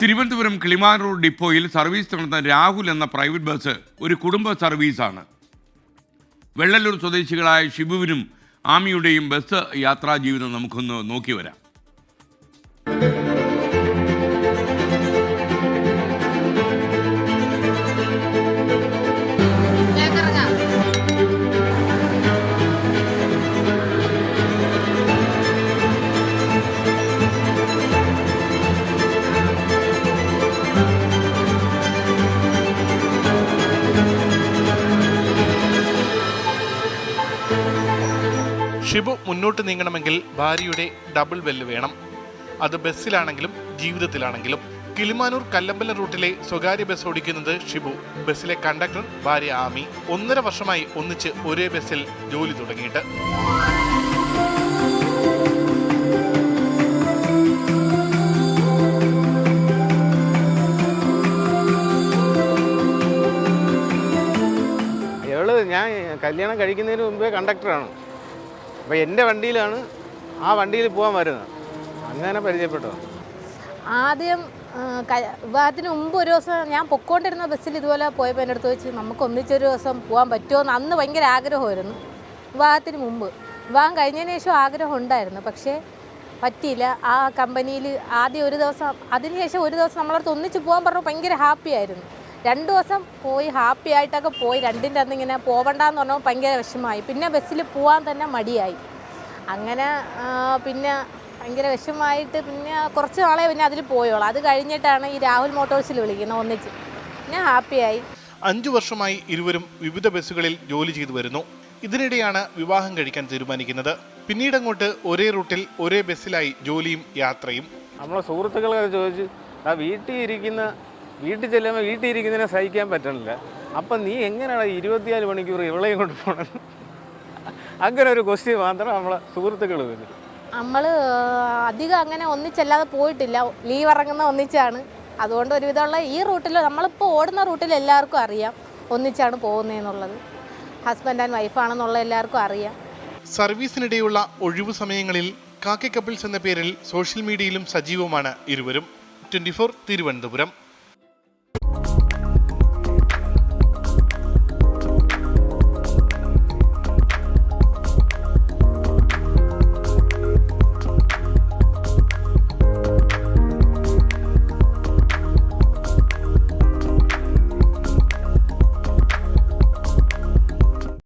തിരുവനന്തപുരം കിളിമാനൂർ ഡിപ്പോയിൽ സർവീസ് നടത്തുന്ന രാഹുൽ എന്ന പ്രൈവറ്റ് ബസ് ഒരു കുടുംബ സർവീസാണ്. വെള്ളല്ലൂർ സ്വദേശികളായ ഷിബുവിനും ആമിയുടെയും ബസ് യാത്രാ ജീവിതം നമുക്കൊന്ന് നോക്കി വരാം. ഷിബു മുന്നോട്ട് നീങ്ങണമെങ്കിൽ ഭാര്യയുടെ ഡബിൾ ബെല്ല് വേണം. അത് ബസ്സിലാണെങ്കിലും ജീവിതത്തിലാണെങ്കിലും. കിളിമാനൂർ കല്ലമ്പലം റൂട്ടിലെ സ്വകാര്യ ബസ് ഓടിക്കുന്നത് ഷിബു. ബസ്സിലെ കണ്ടക്ടർ ഭാര്യ ആമി. 1.5 വർഷമായി ഒന്നിച്ച് ഒരേ ബസ്സിൽ ജോലി തുടങ്ങിയിട്ട്. ഞാൻ കല്യാണം കഴിക്കുന്നതിന് മുമ്പേ കണ്ടക്ടറാണ്. അപ്പോൾ എൻ്റെ വണ്ടിയിലാണ് ആ വണ്ടിയിൽ പോകാൻ വരുന്നത്. അങ്ങനെ പരിചയപ്പെട്ടു. ആദ്യം വിവാഹത്തിന് മുമ്പ് ഒരു ദിവസം ഞാൻ പൊക്കോണ്ടിരുന്ന ബസ്സിൽ ഇതുപോലെ പോയപ്പോൾ എൻ്റെ അടുത്ത് വെച്ച് നമുക്ക് ഒന്നിച്ചൊരു ദിവസം പോകാൻ പറ്റുമോ എന്ന് അന്ന് ഭയങ്കര ആഗ്രഹമായിരുന്നു. വിവാഹത്തിന് മുമ്പ്. വിവാഹം കഴിഞ്ഞതിന് ശേഷം ആഗ്രഹം ഉണ്ടായിരുന്നു, പക്ഷേ പറ്റിയില്ല. ആ കമ്പനിയിൽ ആദ്യം ഒരു ദിവസം, അതിനുശേഷം ഒരു ദിവസം നമ്മളടുത്ത് ഒന്നിച്ച് പോകാൻ പറഞ്ഞു. ഭയങ്കര ഹാപ്പി ആയിരുന്നു. 2 ദിവസം പോയി ഹാപ്പി ആയിട്ടൊക്കെ പോയി. 2ൻ്റെ അന്ന് ഇങ്ങനെ പോകണ്ടെന്ന് പറഞ്ഞപ്പോൾ ഭയങ്കര വിഷമമായി. പിന്നെ ബസ്സിൽ പോകാൻ തന്നെ മടിയായി. അങ്ങനെ പിന്നെ ഭയങ്കര വിഷമമായിട്ട് പിന്നെ കുറച്ച് നാളെ പിന്നെ അതിൽ പോയോളൂ. അത് കഴിഞ്ഞിട്ടാണ് ഈ രാഹുൽ മോട്ടോഴ്സിൽ വിളിക്കുന്നത് ഒന്നിച്ച്. പിന്നെ ഹാപ്പിയായി. 5 വർഷമായി ഇരുവരും വിവിധ ബസ്സുകളിൽ ജോലി ചെയ്തു വരുന്നു. ഇതിനിടെയാണ് വിവാഹം കഴിക്കാൻ തീരുമാനിക്കുന്നത്. പിന്നീട് അങ്ങോട്ട് ഒരേ റൂട്ടിൽ ഒരേ ബസ്സിലായി ജോലിയും യാത്രയും. നമ്മളെ സുഹൃത്തുക്കളൊക്കെ ചോദിച്ചു, വീട്ടിൽ ചെല്ലുമ്പോൾ വീട്ടിൽ ഇരിക്കുന്നതിനെ സഹിക്കാൻ പറ്റണില്ല, അപ്പം നീ എങ്ങനെയാണ് 24 മണിക്കൂർ ഇവളെയും കൊണ്ട് പോകണം? അങ്ങനെ ഒരു ക്വസ്റ്റ്യൻ മാത്രം നമ്മളെ സുഹൃത്തുക്കൾ വരും. നമ്മൾ അധികം അങ്ങനെ ഒന്നിച്ചല്ലാതെ പോയിട്ടില്ല. ലീവ് ഇറങ്ങുന്ന ഒന്നിച്ചാണ്. അതുകൊണ്ട് ഒരുവിധമുള്ള ഈ റൂട്ടിൽ, നമ്മളിപ്പോൾ ഓടുന്ന റൂട്ടിൽ എല്ലാവർക്കും അറിയാം ഒന്നിച്ചാണ് പോകുന്നതെന്നുള്ളത്. ഹസ്ബൻഡ് ആൻഡ് വൈഫാണെന്നുള്ള എല്ലാവർക്കും അറിയാം. സർവീസിനിടെയുള്ള ഒഴിവു സമയങ്ങളിൽ കാക്കി കപ്പിൾസ് എന്ന പേരിൽ സോഷ്യൽ മീഡിയയിലും സജീവമാണ് ഇരുവരും. 24 തിരുവനന്തപുരം.